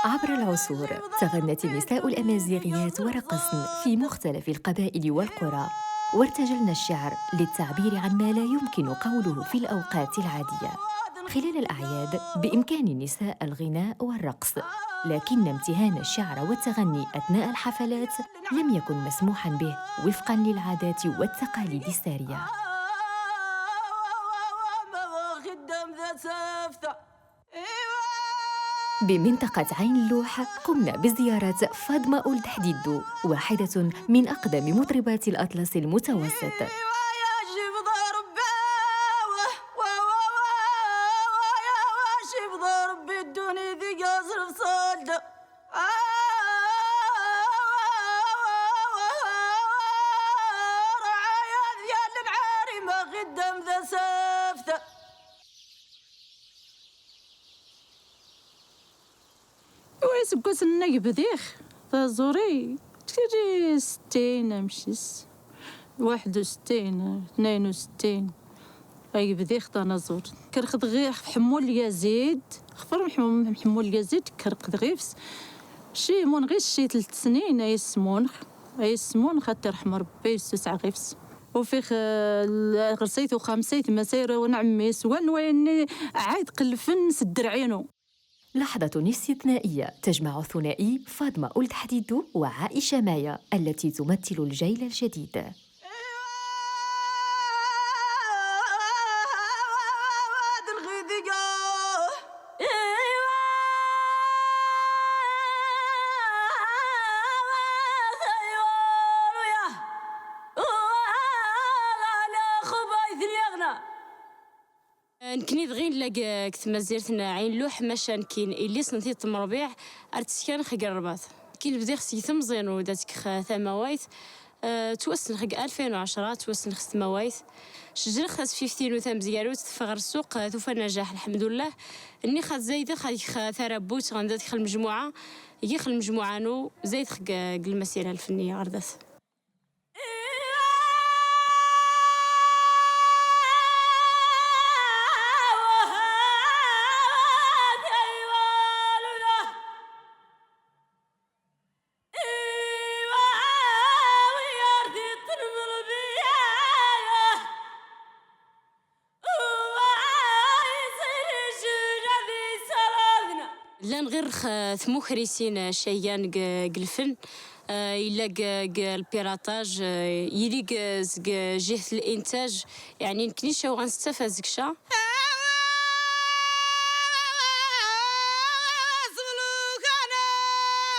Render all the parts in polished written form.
عبر العصور تغنت النساء الأمازيغيات ورقصن في مختلف القبائل والقرى، وارتجلن الشعر للتعبير عن ما لا يمكن قوله في الأوقات العادية. خلال الأعياد بإمكان النساء الغناء والرقص، لكن امتهان الشعر والتغني أثناء الحفلات لم يكن مسموحاً به وفقاً للعادات والتقاليد السارية. بمنطقة عين اللوح قمنا بزيارة فاطمة أولد حديدو، واحدة من أقدم مطربات الأطلس المتوسط. سكوت الناي بديخ زوري تكري 60 مشيس 61 62 اي بديخ طنازور كرخد غير حمول يزيد خفر حمول يزيد كرخد غيفس شي مون غير شي 3 سنين اي سمون خاطر رحم ربي تسع غيفس وفيخ غرسيت وخمسيت مسير ونعمي سوان وين عاد قلفن سدر عينو. لحظة استثنائية تجمع الثنائي فاطمة أولد حديدو وعائشة مايا التي تمثل الجيل الجديد. نكني دغين لاك كتما زيرتنا عين لوح ماشان كاين اللي سنتي تمربيع ارتسكان خق الرباط كاين بدي خصي تمزين وداتك ثموايث توسن خق 2010 توسن خص ثموايث شجر خاص 15 وثم زيارو تفغر السوق توفى نجاح الحمد لله اني خاص زايده خا ثربوت غندات خل المجموعه هي خل المجموعه نو زايد خق المسيره الفنيه غردات. لان غير ثمو خريسين شيان الفن إلا البيراتاج يلي جهة الإنتاج يعني نكنيش غنستفاد زكشا.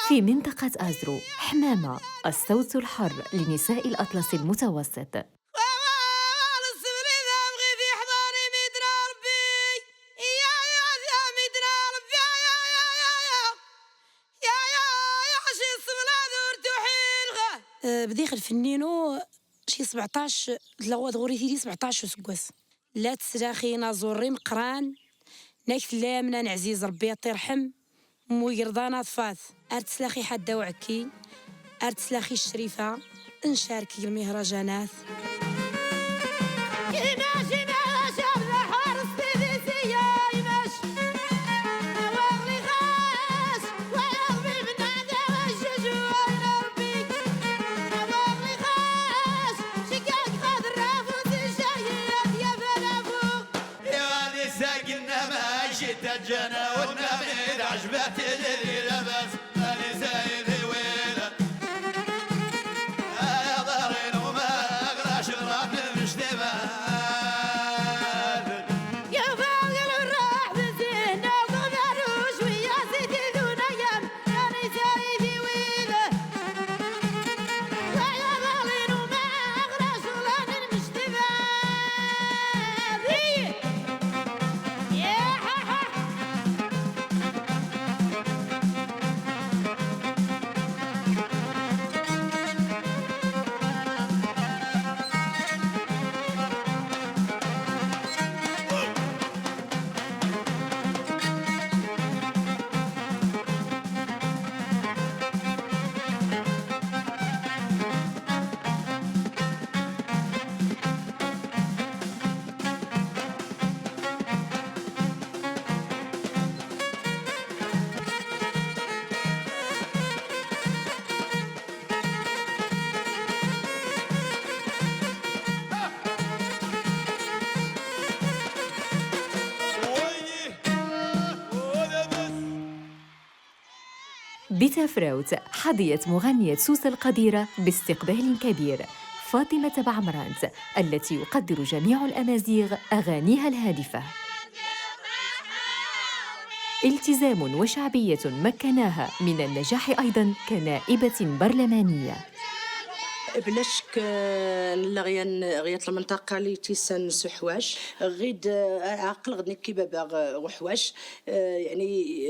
في منطقة أزرو حمامة الصوت الحر لنساء الأطلس المتوسط. بديخ الفنينو شي 17 تلغوات غوريتي 17 سكواس لا تسراخي نازوري مقران نايت لامنا نعزيز ربي يطيرحم مو يرضانا طفاث ارتسلاخي حدا وعكي ارتسلاخي الشريفه نشاركي المهرجانات. جنا والنبي عجبت اللي لبس أنا زايد ويلة يا ضارين وما أغرى شراب المشتبات يا فاضل الراح بزينة وغمروش ويا سيدي دون أيام أنا زايد ويلة يا ضارين وما أغرى شراب المشتبات. بتافراوت حظيت مغنية سوسة القديرة باستقبال كبير، فاطمة بعمرانت التي يقدر جميع الأمازيغ أغانيها الهادفة. التزام وشعبية مكناها من النجاح أيضاً كنائبة برلمانية. بلا شك غيات المنطقة اللي تيسان سحواش غيد عقل غدني كيبابا وحواش يعني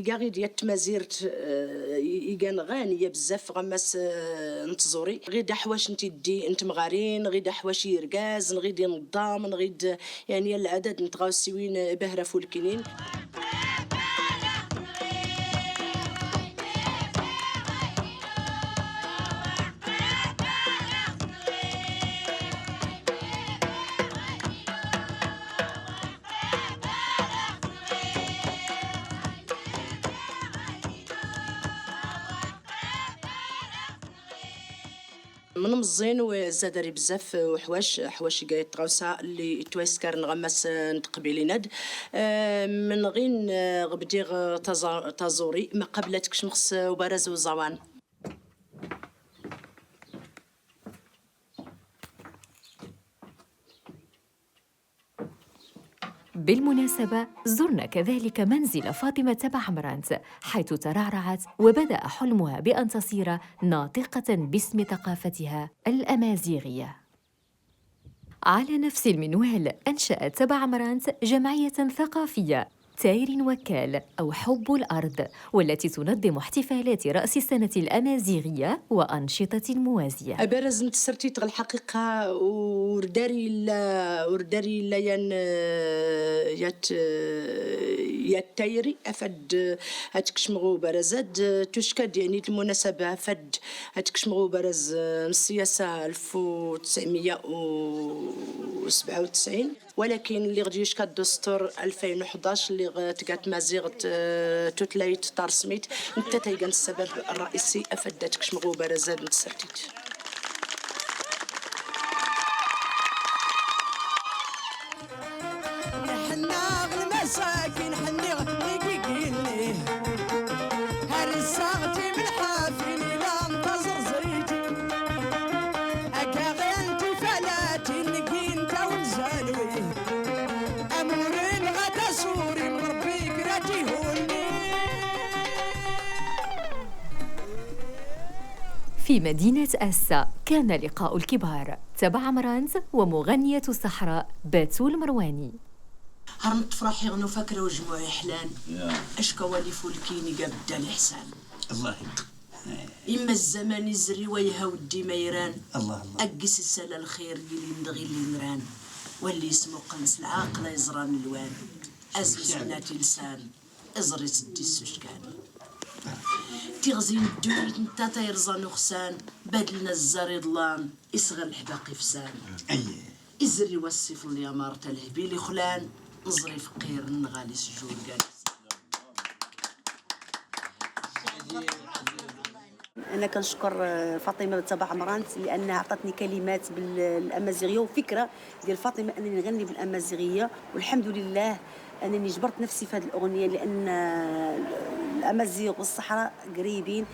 غيد يتمازيرت يكان غانية بزاف غماس نتزوري غيد حواش نتيدي انت مغارين غيد حواش يرقاز غيد ينظام غيد يعني العدد نتغاو سوين بهرة فولكينين. من مزين وزادري بزاف حواش جاي تغوسا اللي تويسكر نغمس نتقبيلي ند من غين غبديغ تازوري ما قبلتك شمخس وبرز وزوان. بالمناسبة زرنا كذلك منزل فاطمة بعمرانت حيث ترعرعت وبدأ حلمها بأن تصير ناطقة باسم ثقافتها الأمازيغية. على نفس المنوال أنشأت بعمرانت جمعية ثقافية تاير وكال أو حب الأرض، والتي تنظم احتفالات رأس السنة الأمازيغية وأنشطة موازية. أبرز نتسرتي تغل الحقيقة ورداري لا يات تايري أفد هتكشمغو برزاد تشكد يعني المناسبة أفد هتكشمغو برز السياسة 1997 ولكن اللي غادي يشكى الدستور 2011 اللي تقات مزيغت توتلايت ترسميت انت تيقان السبب الرئيسي افدتك شمغو برزاد نتسرتيت. حنا المساكين حني غيقيني هرساغتي من حافين لا انتظر زريتي اكا غينتي فلاتي نقين تاون زالوي امورين غدا سوري مربي كراتي هوني. في مدينة أسا كان لقاء الكبار بعمرانت ومغنية الصحراء باتول مرواني. هرمت فرحي غنو فاكرة وجموعي حلان اشكوالي فولكيني قابدا الحسان الله إما الزمان يزري ويهودي ميران الله أقس السلا الخير اللي ندغي اللي مران واللي اسمو قنس العاقلة يزران الوان أزوز بناتي لسان ازري سدي السشكان تغزين الدويت نتا تيرزان وخسان بدلنا الزري ضلان يصغر الحباقي فسان إزري وصف اللي أمارت الهبيلي خلان نزري فقير نغالي سجور قال. أنا كنشكر فاطمة بعمرانت لأنها أعطتني كلمات بالأمازيغية وفكرة ديال فاطمة أنني نغني بالأمازيغية، والحمد لله أنني جبرت نفسي في هذه الأغنية لأن الأمازيغ والصحراء قريبين.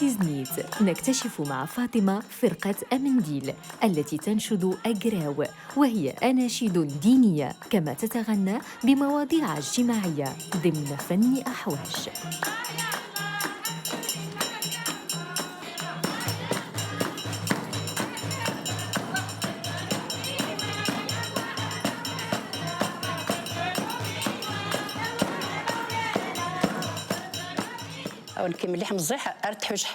تيزنيت نكتشف مع فاطمة فرقة أمنديل التي تنشد أجراو، وهي أناشيد دينية كما تتغنى بمواضيع اجتماعية ضمن فن أحواش. او نكمل لحم الزيح ارتحوش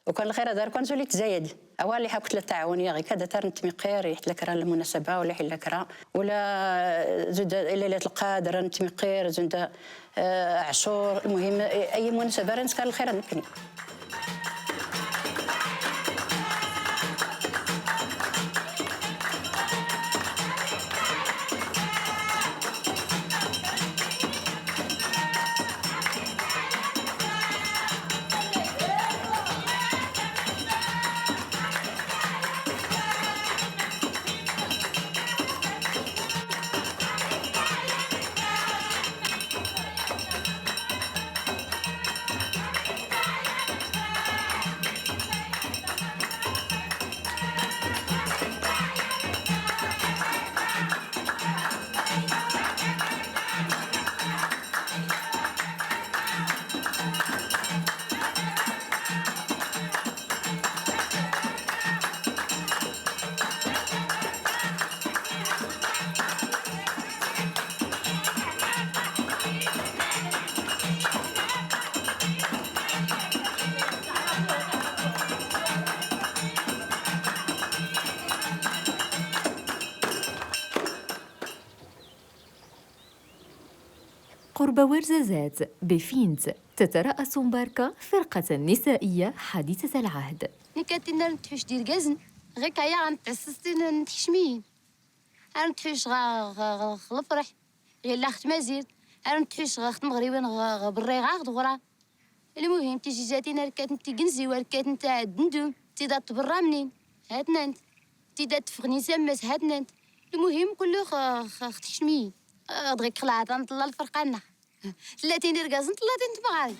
وكان الخير دار كان زولي تزايد اوالي حكت التعاونيه غير كذا ترنت مقير يحت لك راه المناسبه ولا حل لك ولا زود ليله القادر انت مقير زود عاشور، المهم اي مناسبه راه كان الخير نكني. قرب ورزازات بفينت تترأس مباركة فرقة نسائية حديثة العهد. نكاتينا نتحوش ديال كازن غير كايا غنتعسستين نتحشمين غنتحوش غا الفرح غير لا خت مازير غنتحوش غا خت مغربين غا بالريغا غدغرا. المهم تيجي جاتينا ركات نتي كنزيوه ركات نتا دندوم تيدا تبرا منين هاتنا انت تيدا تفغني سماس هاتنا انت. المهم كله خت حشمين دغيا خلعت نطلع الفرقانه 30 ركاز نطلع تنتبغاري.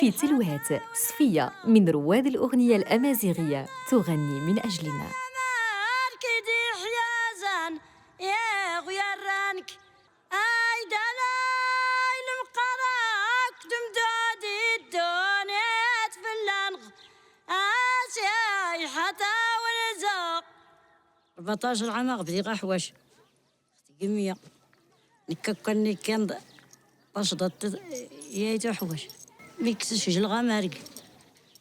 في تلوات صفية من رواد الأغنية الأمازيغية تغني من أجلنا. ربطاش العماق بدي غحواش قمية نككني كان باشضت يايتو حواش ميكسش جلغا مارق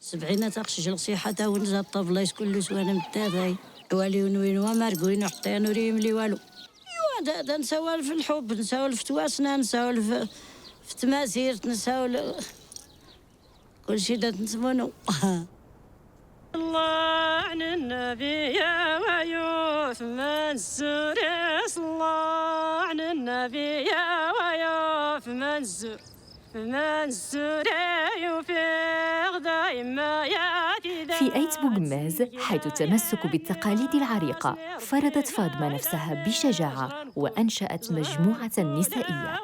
70 تاخش جل صيحة ونزا الطبلة كل سوانا متاثاي والي ونوين ومارقوين حتى نوري ملي والو. ايوا دا نسولف في الحب نسولف في تواسنا نسولف في تماسير نسولف كل شي دا نسمونو. الله عن النبي يا ويوف منزور الله عن النبي يا ويوف منزور في أيت بوغماز حيث التمسك بالتقاليد العريقة فرضت فاطمة نفسها بشجاعة وأنشأت مجموعة نسائية.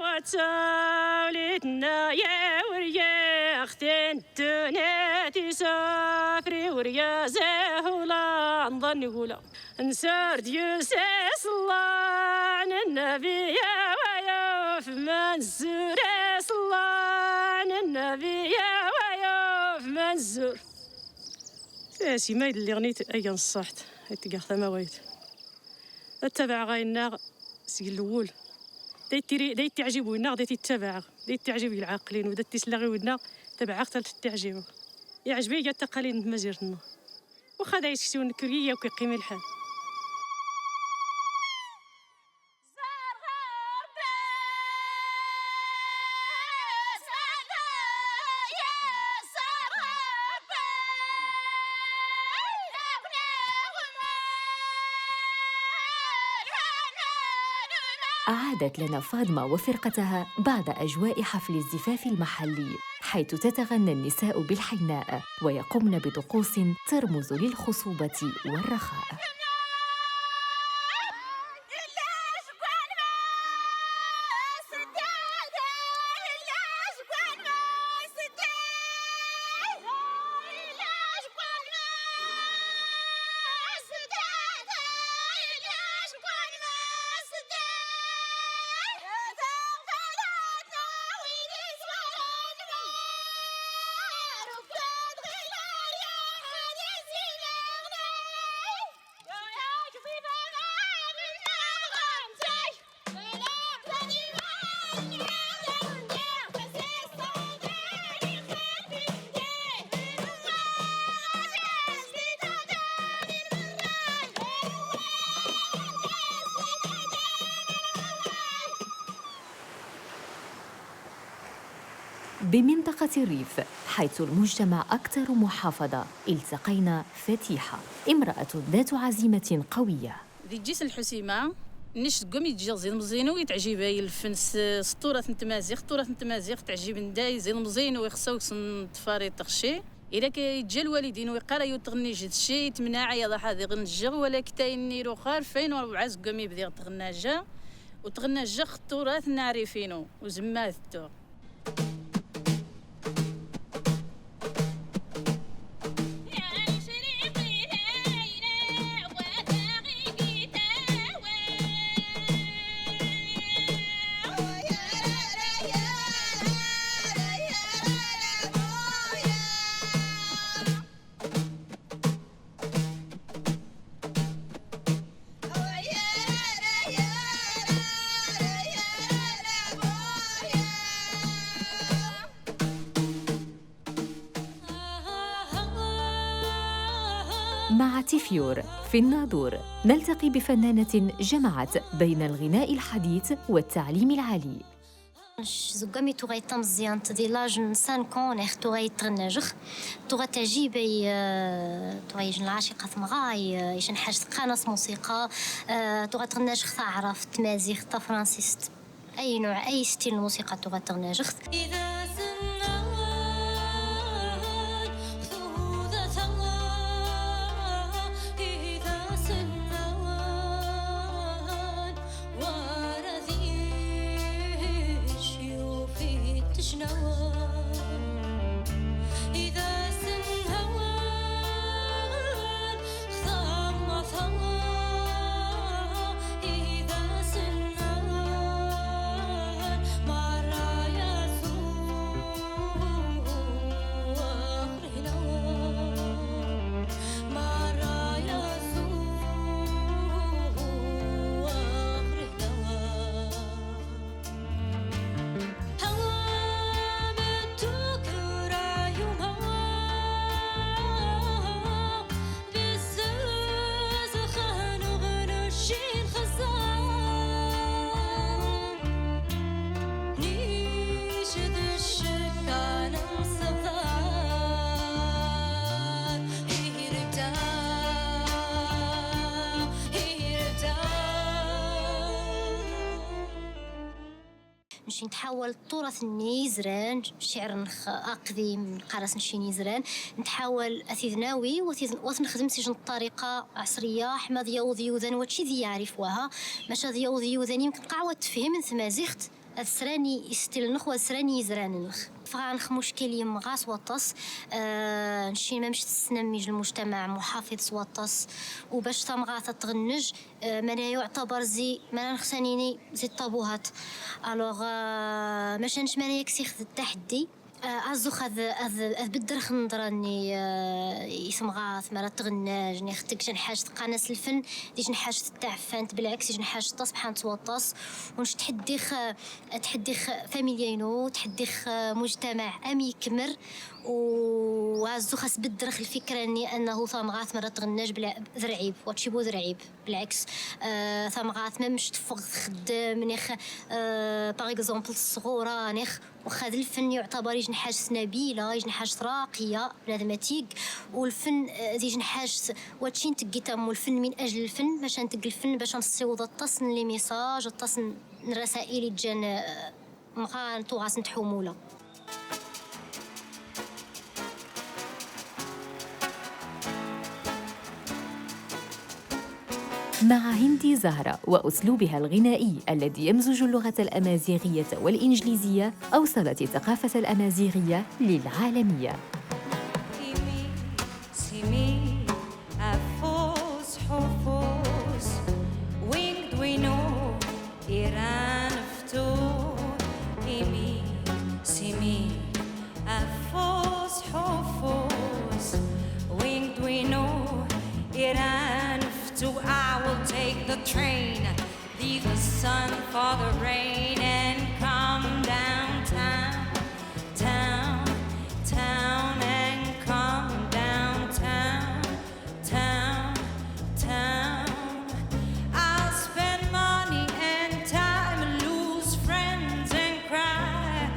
نسار ديوساس الله عن النبي يا ويوف منزور الله عن النبي يا ويوف منزور. ساسي ما اللي غنيت أيا نصحت يتقى ثماويت اتبع غاينا سي الاول دايت تعجبوا لنا دايت يتبع دايت تعجب العاقلين ودات تسلغي لنا تبع حتى تعجبوا يعجبني كاع التقاليد مزيرتنا واخا دا يسكتون كريه وكيقيم الحال. أعادت لنا فاطمة وفرقتها بعد أجواء حفل الزفاف المحلي، حيث تتغنى النساء بالحناء ويقومن بطقوس ترمز للخصوبة والرخاء. بمنطقة الريف حيث المجتمع أكثر محافظة التقينا فتيحة، امرأة ذات عزيمة قوية. ذي جيس الحسيمة نش قومي تجي زين مزيان ويتعجبها الفنس سطورة التمازيغ تعجب نداي زين مزيان ويخصو تفاري تخشي إلا كيجي الوالدين ويقرا يتغني جد شي يتمنع يا هذه غنجغ ولا كتايني رو خار فين وعز قومي بدي تغناجا وتغناجا خطورات نعرفينو وزماتو. مع تيفيور في الناظور نلتقي بفنانة جمعت بين الغناء الحديث والتعليم العالي. زقامي توغاي تمزيان تدي لاج نسان كونيخ توغاي تغنجخ توغا تعجيبي توغاي جن العاشقة ثمغاي يشن حاج قناص موسيقى توغا تغنجخ تعرف تمازيغ تا فرانسيست أي نوع أي ستيل الموسيقى توغا تغنجخ. نمشي نتحول التراث النيزران شعر قديم قراص نشي نيزران نتحول اثيذناوي وتنخدم سجن الطريقه عصريه احمد يوضي وذن واتشي ذي يعرفوها ماشا ذي يوضي وذن يمكن قعوه تفهم ثمازيغت السراني يستيل نخوة السراني يزران نخ فغانخ مشكل يمغاس وطس نشي ما مش تسنميج المجتمع محافظ وطس وباش تمغاثة تغنج مانا يعتبر زي مانا نخسانيني زي الطابوهات الوغ ماشا نش مانا يكسيخ التحدي عزو هذا بالدرخ نظراني يسمغاث مرة تغناج ني ختك شن حاجة قناص الفن ديش نحاجة التعفانت بالعكس ديش نحاجة تصبح نتوطس ونش تحديخ فاميليينو تحديخ مجتمع أمي كمر وعزو خاص بالدرخ الفكرة أنه ثمغاث مرة تغناج بلا ذرعيب واتشيبو ذرعيب بالعكس ثمغاث ما مش تفغ خدام نيخ باغ اكزومبل الصغورة نيخ وخذ الفن يعتبر يجن حاجة نبيلة يجن حاجة راقية بنادماتيك والفن يجن حاجة واتشين تقي تامو الفن من أجل الفن باش نتقي الفن باش نصيوض التصن لي ميساج التصن الرسائل اللي تجان مغان توغاس نتحومولا. مع هندي زهرة وأسلوبها الغنائي الذي يمزج اللغة الأمازيغية والإنجليزية أوصلت الثقافة الأمازيغية للعالمية. I will take the train, leave the sun for the rain, and come downtown, town, and come downtown, town. I'll spend money and time and lose friends and cry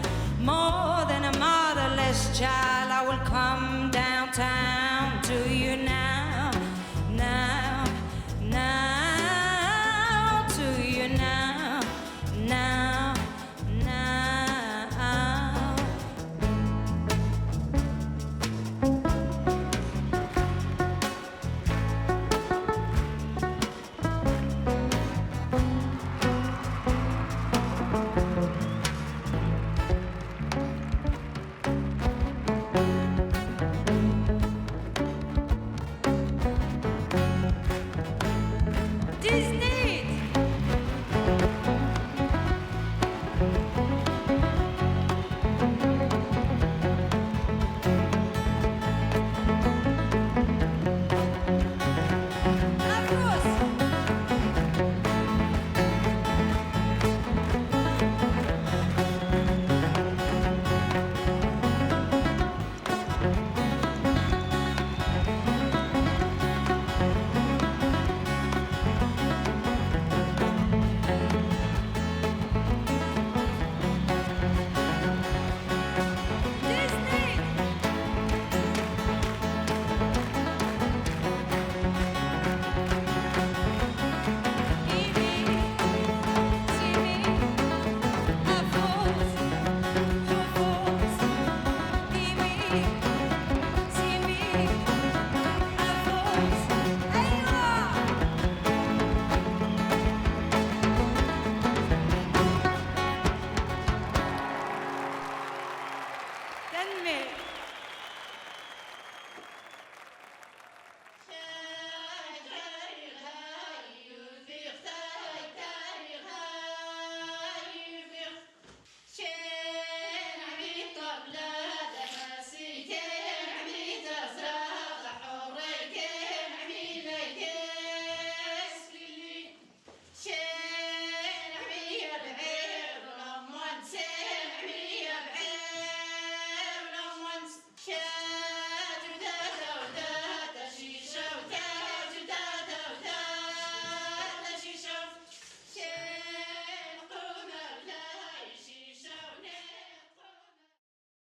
more than a motherless child. I will come downtown to you now. Disney.